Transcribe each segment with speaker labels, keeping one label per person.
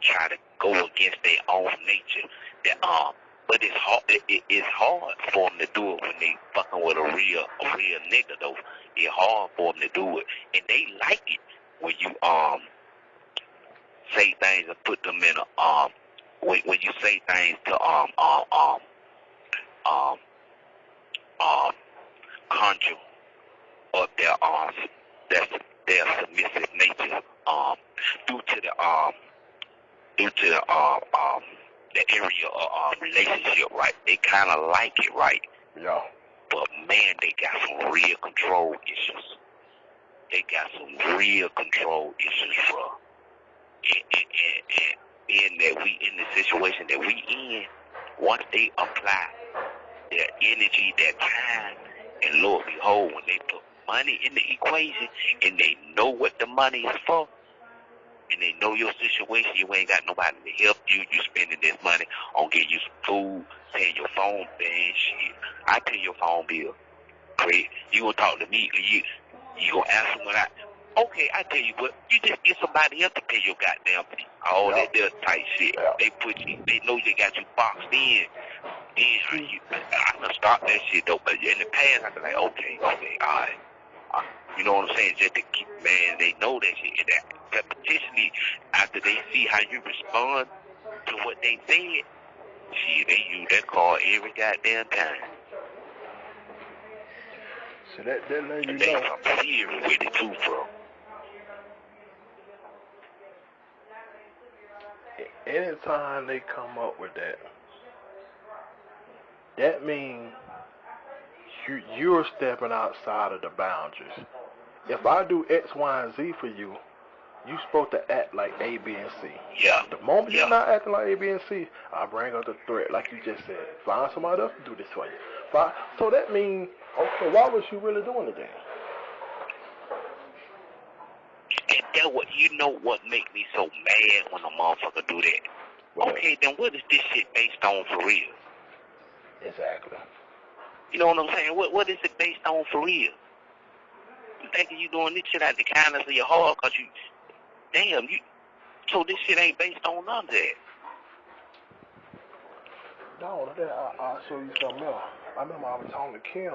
Speaker 1: try to go against their own nature. But it's hard. It's hard for them to do it when they fucking with a real nigga though. It's hard for them to do it, and they like it when you say things and put them in a when you say things to conjure up their submissive nature due to the area of relationship, right? They kind of like it, right?
Speaker 2: Yeah.
Speaker 1: But man, they got some real control issues. They got some real control issues, bro. And being that we in the situation that we in, once they apply their energy, their time, and Lord behold, when they put money in the equation and they know what the money is for, and they know your situation, you ain't got nobody to help you, you spending this money on getting you some food, paying your phone bill and shit. I pay your phone bill. Great. You gonna talk to me, you gonna ask them what okay, I tell you what, you just get somebody else to pay your goddamn fee. All that does tight shit. They know they got you boxed in. Then I'm gonna stop that shit though. But in the past, I was like, okay, all right. You know what I'm saying? Just to keep, man, they know that shit. That potentially, after they see how you respond to what they said, shit, they use that card every goddamn time.
Speaker 2: So that let you
Speaker 1: they
Speaker 2: know.
Speaker 1: They serious with it too, bro.
Speaker 2: Anytime they come up with that means you're stepping outside of the boundaries. If I do X, Y, and Z for you, you're supposed to act like A, B, and C.
Speaker 1: Yeah.
Speaker 2: The moment you're not acting like A, B, and C, I bring up the threat, like you just said. Find somebody else to do this for you. So that means, okay, why was you really doing it then?
Speaker 1: And that what make me so mad when a motherfucker do that? Right. Okay, then what is this shit based on for real?
Speaker 2: Exactly.
Speaker 1: You know what I'm saying? What is it based on for real? You thinking you doing this shit out the kindness of your heart because so this shit ain't based on none of that.
Speaker 2: No, I'll show you something else. I remember I was talking to Kim,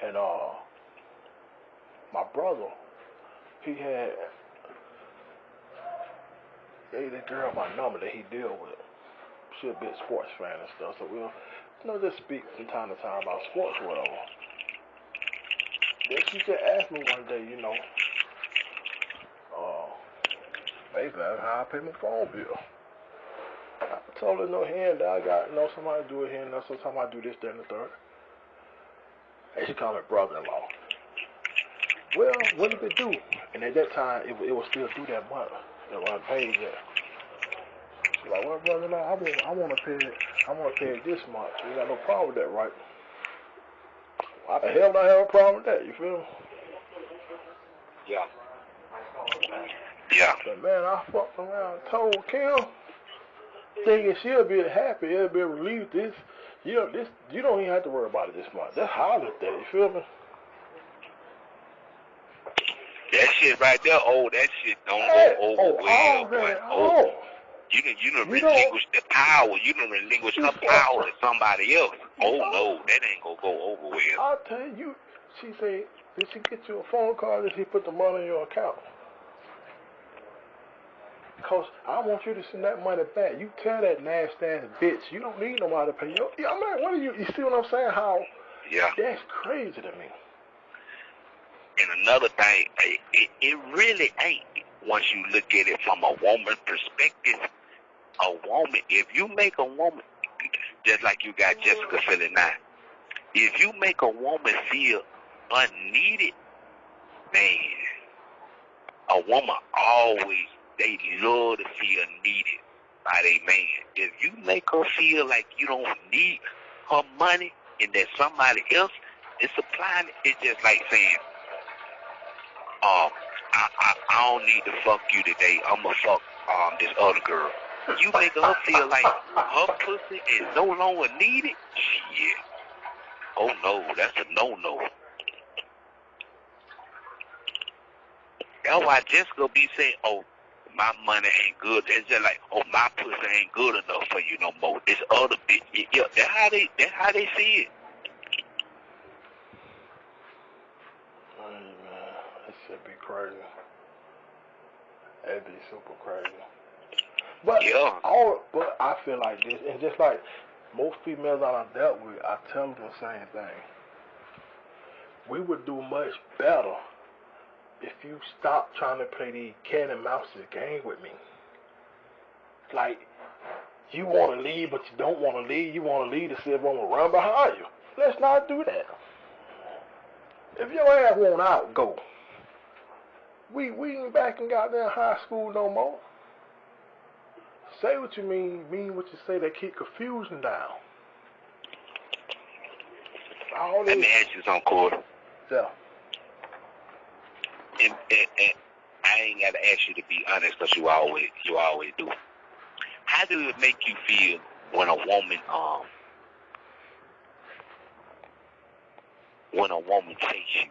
Speaker 2: and my brother, he had gave this girl my number that he deal with. She a big sports fan and stuff, so we'll just speak from time to time about sports or whatever. Then she just asked me one day, basically how I pay my phone bill. I told her no here and there, I got somebody do it here and there, sometimes I do this, that, and the third. And she called me brother-in-law. Well, what did it do? And at that time, it was still due that month. That I paid that. She's like, well, brother-in-law, I want to pay it this month. You got no problem with that, right? Why the hell do I have a problem with that? You feel me?
Speaker 1: Yeah. Yeah.
Speaker 2: But man, I fucked around and told Kim, thinking she'll be happy, it'll be a relief. You don't even have to worry about it this month. That's how I looked at it, you feel me?
Speaker 1: That shit right there, that shit don't go over well, boy. You done relinquish the power. You done relinquish her power to somebody else. No, that ain't gonna go over well.
Speaker 2: I'll tell you, she said, did she get you a phone call? Did she put the money in your account? Because I want you to send that money back. You tell that nasty ass bitch, you don't need nobody to pay you. I'm like, what are you see what I'm saying? How?
Speaker 1: Yeah.
Speaker 2: That's crazy to me.
Speaker 1: And another thing, it really ain't, once you look at it from a woman's perspective, a woman, if you make a woman, just like you got Jessica feeling now, if you make a woman feel unneeded, man, a woman always, they love to feel needed by their man. If you make her feel like you don't need her money and that somebody else is supplying it, it's just like saying, I don't need to fuck you today. I'm gonna fuck this other girl. You make her feel like her pussy is no longer needed. Shit. Oh no, that's a no-no. That's why Jessica be saying, oh my money ain't good. It's just like, oh, my pussy ain't good enough for you no more. This other bitch, yeah, that's how they see it.
Speaker 2: Hey, man, that shit be crazy. That'd be super crazy. But
Speaker 1: Yeah.
Speaker 2: but I feel like this, and just like most females that I've dealt with, I tell them the same thing. We would do much better if you stop trying to play these cat and mouse game with me. Like, you want to leave, but you don't want to leave. You want to leave to see if I'm going to run behind you. Let's not do that. If your ass won't out, go. We ain't back in goddamn high school no more. Say what you mean what you say, that keep confusion down. All
Speaker 1: Let me ask you something, Corey.
Speaker 2: Yeah.
Speaker 1: And I ain't got to ask you to be honest, because you always do. How do it make you feel when a woman takes you?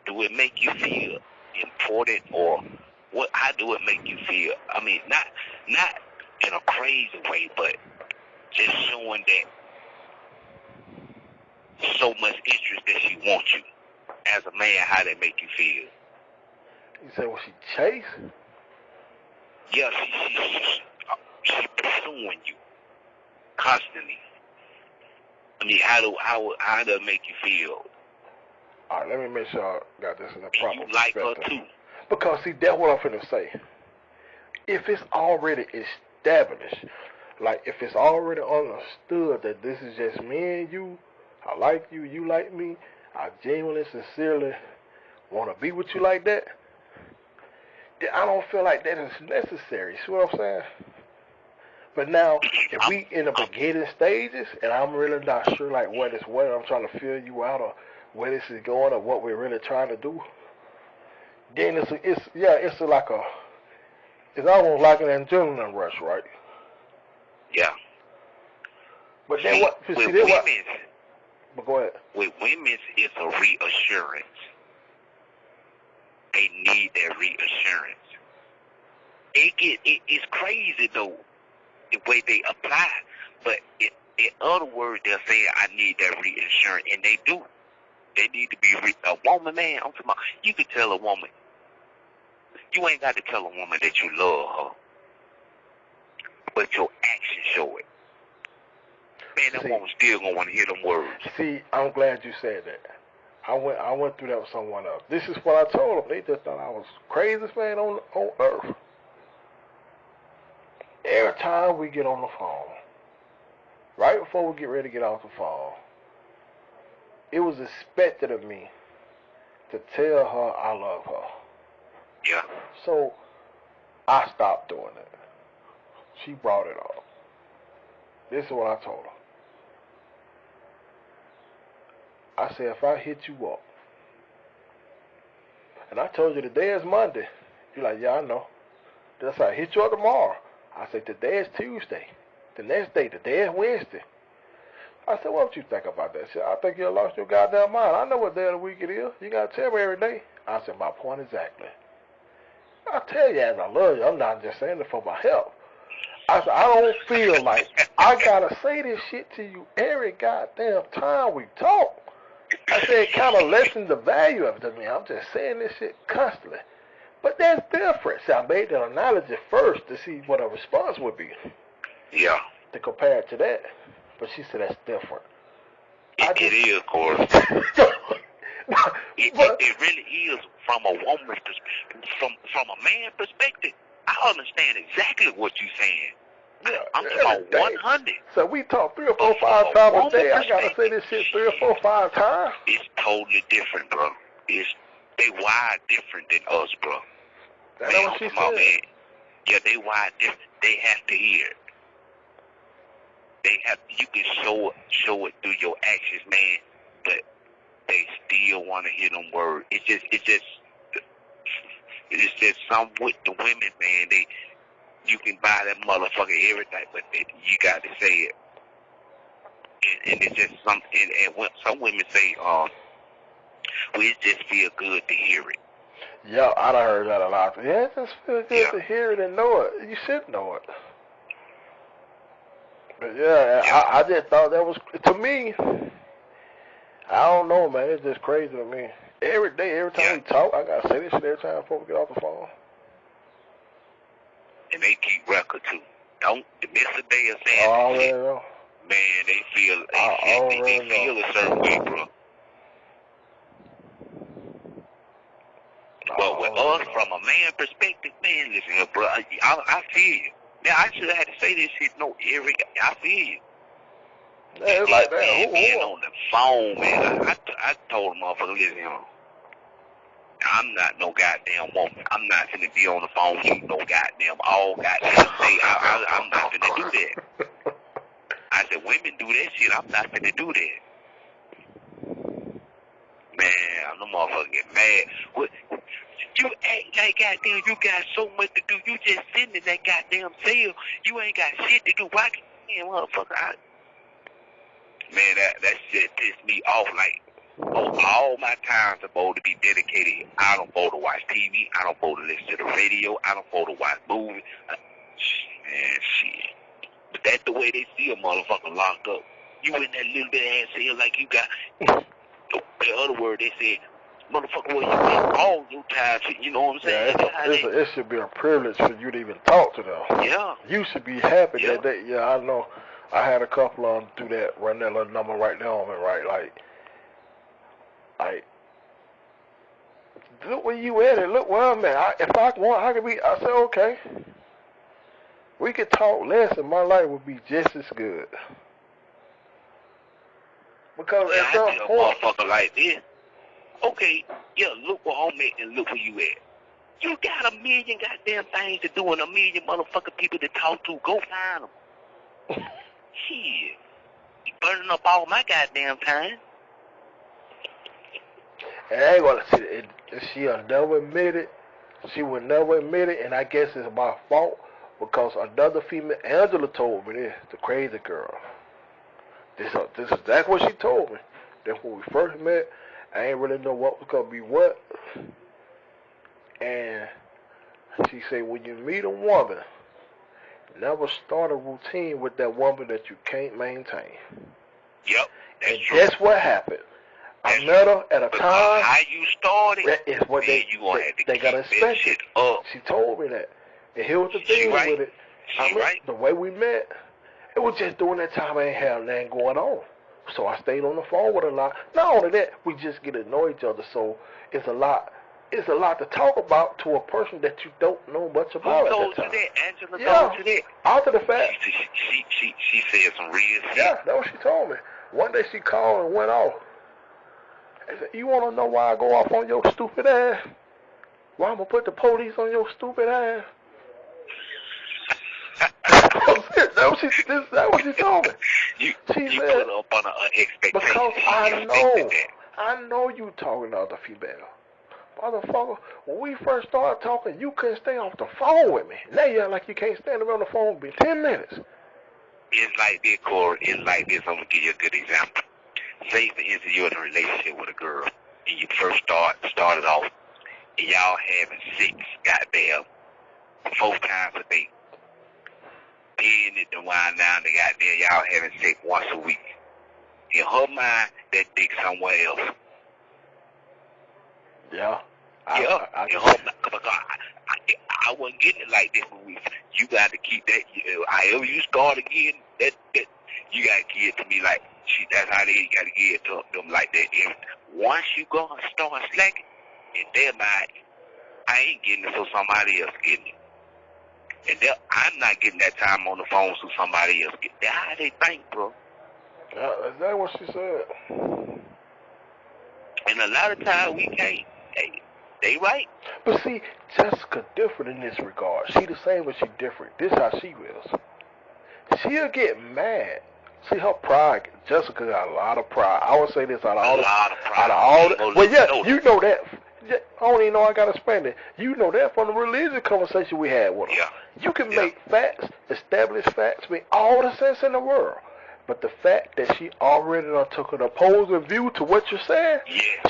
Speaker 1: Do it make you feel important, or what? How do it make you feel? I mean, not in a crazy way, but just showing that so much interest that she wants you. As a man, how that make you feel?
Speaker 2: You say, well, she chase?
Speaker 1: Yeah, she pursuing you constantly. I mean, how does it make you feel?
Speaker 2: All right, let me make sure I got this in the proper
Speaker 1: You like her
Speaker 2: perspective.
Speaker 1: too.
Speaker 2: Because, see, that's what I'm finna say. If it's already established, like if it's already understood that this is just me and you, I like you, you like me, I genuinely, sincerely want to be with you like that, then I don't feel like that is necessary. See what I'm saying? But now, if we in the beginning stages, and I'm really not sure like whether I'm trying to feel you out or where this is going or what we're really trying to do, then it's almost like an adrenaline rush, right?
Speaker 1: Yeah.
Speaker 2: But then what?
Speaker 1: With
Speaker 2: See,
Speaker 1: women's,
Speaker 2: but go ahead.
Speaker 1: With women's, it's a reassurance. They need that reassurance. It's crazy though, the way they apply. But in other words, they're saying, I need that reassurance, and they do. They need to be a woman, man. I'm talking about, you can tell a woman. You ain't got to tell a woman that you love her, but your actions show it. Man, that woman still gonna want to hear them words.
Speaker 2: See, I'm glad you said that. I went through that with someone else. This is what I told them. They just thought I was craziest man on earth. Every time we get on the phone, right before we get ready to get off the phone, it was expected of me to tell her I love her.
Speaker 1: Yeah.
Speaker 2: So I stopped doing it. She brought it up. This is what I told her. I said, if I hit you up, and I told you today is Monday, you're like, yeah, I know. Then I said, I hit you up tomorrow. I said, today is Tuesday. The next day, today is Wednesday. I said, what don't you think about that? She said, I think you lost your goddamn mind. I know what day of the week it is. You got to tell me every day. I said, my point exactly. I tell you as I love you, I'm not just saying it for my help. I said, I don't feel like I got to say this shit to you every goddamn time we talk. I said, it kind of lessens the value of it to me. I'm just saying this shit constantly. But that's different. See, I made that analogy first to see what a response would be.
Speaker 1: Yeah.
Speaker 2: To compare it to that. But she said that's different.
Speaker 1: It is, Corey. It really is from a woman's perspective. From a man's perspective, I understand exactly what you're saying. Yeah, I'm talking about 100.
Speaker 2: So we talk 3 or 4, 5 times a day. I gotta say this shit 3 or 4, 5 times.
Speaker 1: It's totally different, bro. They wired different than us, bro.
Speaker 2: That's what she said.
Speaker 1: Man. Yeah, they wired different. They have to hear it. You can show it through your actions, man, but they still want to hear them words. It's just some with the women, man. You can buy that motherfucker everything, but you got to say it. And it's just and when some women say, well, it just feel good to hear it.
Speaker 2: Yeah, I done heard that a lot. Yeah, it just feels good
Speaker 1: Yeah.
Speaker 2: to hear it and know it. You should know it. But yeah,
Speaker 1: Yeah.
Speaker 2: I just thought that was, to me, I don't know, man. It's just crazy to me. Every day, every time
Speaker 1: Yeah.
Speaker 2: we talk, I gotta say this shit every time before we get off the phone.
Speaker 1: And they keep record too. Don't miss a day of saying
Speaker 2: I
Speaker 1: that
Speaker 2: already
Speaker 1: shit.
Speaker 2: know.
Speaker 1: Man, they feel
Speaker 2: already
Speaker 1: they feel a certain way, bro. But with us, from a man perspective, man, listen here, bro, I feel you. Man, I should have had to say this shit. No, Eric, I feel you.
Speaker 2: Yeah, it's like that.
Speaker 1: Man, being on the phone, man, I told the motherfucker, listen here, I'm not no goddamn woman. I'm not finna be on the phone with you no goddamn all goddamn day. I'm not finna do that. I said, women do that shit. I'm not finna do that. Man, the motherfucker get mad. What? You act like goddamn you got so much to do. You just sitting in that goddamn cell. You ain't got shit to do. Why can't motherfucker? Man, that shit pissed me off. Like, all my time's supposed to be dedicated. I don't go to watch TV. I don't go to listen to the radio. I don't go to watch movies. Man, shit. But that's the way they see a motherfucker locked up. You in that little bit of ass cell like you got. In other words, they said, motherfucker, where you at all your time? You know what I'm saying?
Speaker 2: Yeah, it should be a privilege for you to even talk to them.
Speaker 1: Yeah.
Speaker 2: You should be happy that they, yeah, I know. I had a couple of them do that, run that little number right there on me, right? Like, look where you at and look where I'm at. If I want, I could be, I said, okay. We could talk less and my life would be just as good. Because at some point,
Speaker 1: a motherfucker like this, okay, yeah, look where I'm at and look where you at. You got a million goddamn things to do and a million motherfucking people to talk to. Go find them. Shit. You burning up all my goddamn time.
Speaker 2: And I ain't gonna see it. She'll never admit it. She would never admit it, and I guess it's my fault because another female, Angela, told me this. The crazy girl. This is exactly what she told me. That when we first met, I ain't really know what was gonna be what. And she said, when you meet a woman, never start a routine with that woman that you can't maintain.
Speaker 1: Yep, that's true.
Speaker 2: That's what happened. I met her at a time.
Speaker 1: How you started,
Speaker 2: is what
Speaker 1: man, you gonna have to keep
Speaker 2: gotta
Speaker 1: that shit up.
Speaker 2: She told me that. And here was the thing with it. The way we met, it was just during that time I ain't have nothing going on. So I stayed on the phone with her a lot. Not only that, we just get to know each other. So it's a lot to talk about to a person that you don't know much about.
Speaker 1: Who told you that? Angela told you that?
Speaker 2: After the fact.
Speaker 1: She said some real shit.
Speaker 2: Yeah, that's what she told me. One day she called and went off. I said, you want to know why I go off on your stupid ass? Why I'm going to put the police on your stupid ass? That's what she told me.
Speaker 1: You
Speaker 2: said,
Speaker 1: put up on an expectation.
Speaker 2: Because I know you talking to other female. Motherfucker, when we first started talking, you couldn't stay off the phone with me. Now you're like you can't stand around the phone for 10 minutes.
Speaker 1: It's like this, Corey. It's like this. I'm going to give you a good example. Say, for instance, you're in a relationship with a girl, and you first started off, and y'all having sex, goddamn, 4 times a day. Then it done wind down to goddamn y'all having sex once a week. In her mind, that dick somewhere else.
Speaker 2: Yeah.
Speaker 1: I wasn't getting it like this when you got to keep that. However you start again, that you got to give it to me like. That's how you got to give it to them like that. If once you go and start slacking, in their mind, I ain't getting it, so somebody else getting it. And I'm not getting that time on the phone, so somebody else get it. That's how they think, bro.
Speaker 2: Is that what she said? And
Speaker 1: a lot of times we can't. Hey, they right.
Speaker 2: But see, Jessica different in this regard. She the same, but she different. This how she is. She'll get mad. See her pride. Jessica got a lot of pride. I would say this out of all the. Well, yeah, you know that. I don't even know I gotta explain it. You know that from the religious conversation we had with her.
Speaker 1: Yeah.
Speaker 2: You can make facts, establish facts, make all the sense in the world. But the fact that she already took an opposing view to what you're saying,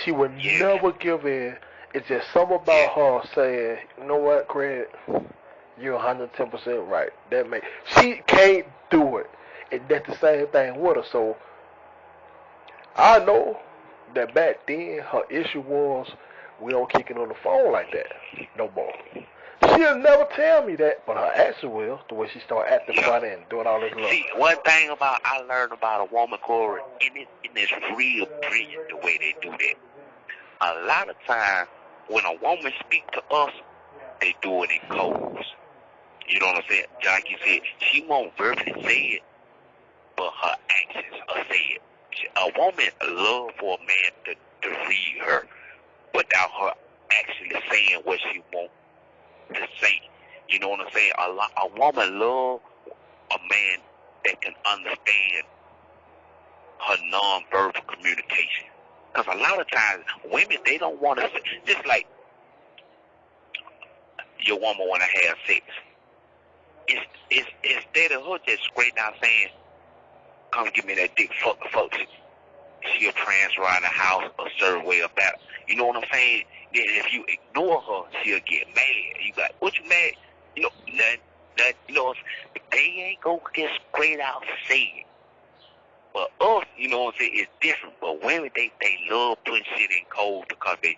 Speaker 2: she would never give in It's just something about her saying, you know what, Craig, you're 110% right. She can't do it. And that's the same thing with her. So I know that back then her issue was we don't kick it on the phone like that no more. She'll never tell me that, but her action will, the way she start acting funny and doing all this love.
Speaker 1: See, one thing I learned about a woman, Corey, and it's real brilliant the way they do that. A lot of times, when a woman speaks to us, they do it in codes. You know what I'm saying? Like you said, she won't verbally say it, but her actions are said. A woman love for a man to read her without her actually saying what she wants to say. You know what I'm saying? A woman love a man that can understand her non-verbal communication. Because a lot of times, women, they don't want to, just like your woman want to have sex. It's instead of her just straight down saying, come give me that dick, fuck the folks, she'll prance around the house a certain way about it. You know what I'm saying? Then if you ignore her, she'll get mad. You got, what you mad? You know, that you know, they ain't gonna get straight out say it. But us, you know what I'm saying, it's different. But women, they love putting shit in code because they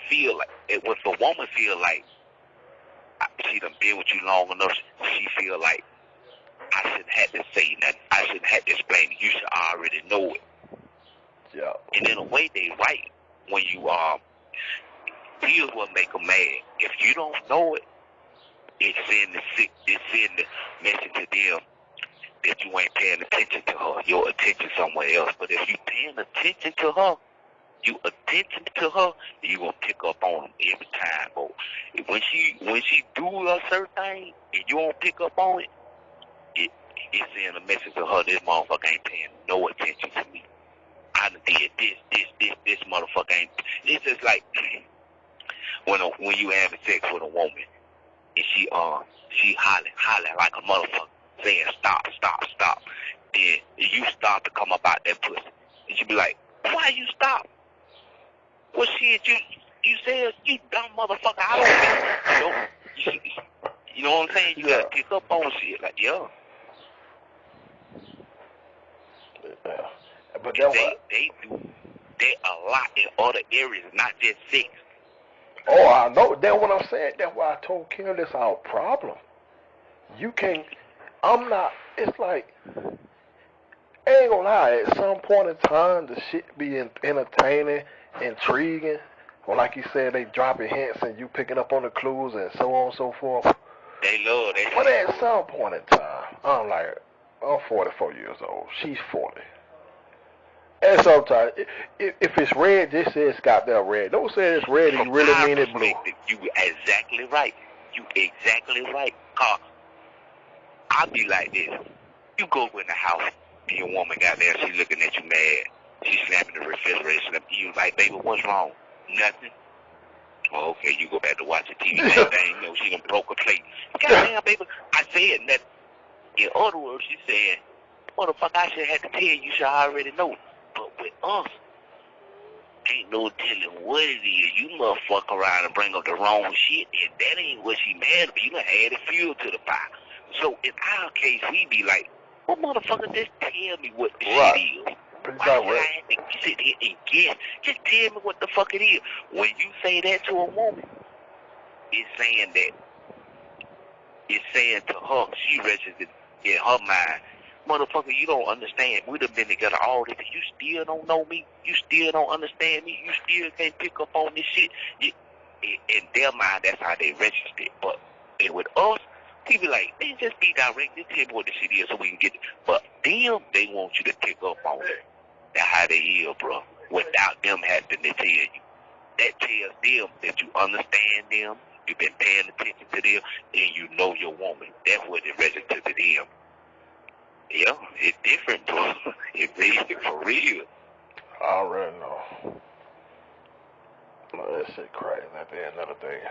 Speaker 1: feel like, if a woman feel like, she done been with you long enough, she feel like, I shouldn't have to say nothing. I shouldn't have to explain it. You should already know it.
Speaker 2: Yeah.
Speaker 1: And in a way, they right. When you here's what make them mad. If you don't know it, it's in the message to them that you ain't paying attention to her. Your attention somewhere else. But if you paying attention to her, you gonna pick up on them every time. But when she do a certain thing and you don't pick up on it, it's in a message to her. This motherfucker ain't paying no attention to me. I done did this motherfucker ain't. It's just like when you having sex with a woman and she hollering like a motherfucker, saying stop. Then you start to come up out that pussy, and she be like, why you stop? Well, shit, you said, you dumb motherfucker. I don't mean, you know what I'm saying? You gotta pick up on shit like, yeah.
Speaker 2: But
Speaker 1: they do that a lot in other areas, not just sex.
Speaker 2: Oh, I know. That's what I'm saying. That's why I told Kim this our problem. You can't. I'm not. It's like, I ain't gonna lie. At some point in time, the shit be entertaining, intriguing. Or like you said, they dropping hints and you picking up on the clues and so on and so forth.
Speaker 1: They love that.
Speaker 2: But at some point in time, I'm 44 years old. She's 40. And sometimes, if it's red, just say it's got that red. Don't say it's red and you really mean it blue.
Speaker 1: You exactly right. Cause I be like this. You go in the house and your woman got there, she looking at you mad. She slamming the refrigerator. You like, baby, what's wrong? Nothing. Oh, okay, you go back to watch the TV. That thing, you know, she done broke a plate. Goddamn, baby, I said nothing. In other words, she said, motherfucker, I should have to tell you. You should already know. But with us, ain't no telling what it is. You motherfucker around and bring up the wrong shit, and that ain't what she mad at. You done added fuel to the fire. So in our case, we be like, well, motherfucker, just tell me what the shit is. Why should I have to sit here and guess? Just tell me what the fuck it is. When you say that to a woman, it's saying to her, she registered in her mind, motherfucker, you don't understand. We done been together all this. You still don't know me. You still don't understand me. You still can't pick up on this shit. In their mind, that's how they register it. But with us, people like, they just be direct. Just tell me what the shit is so we can get it. But them, they want you to pick up on it. That's how they is, bro. Without them having to tell you. That tells them that you understand them, you've been paying attention to them, and you know your woman. That's what it registers to them. Yeah, it's different, bro. It's for real.
Speaker 2: I already know. That shit crazy. At the end of the day.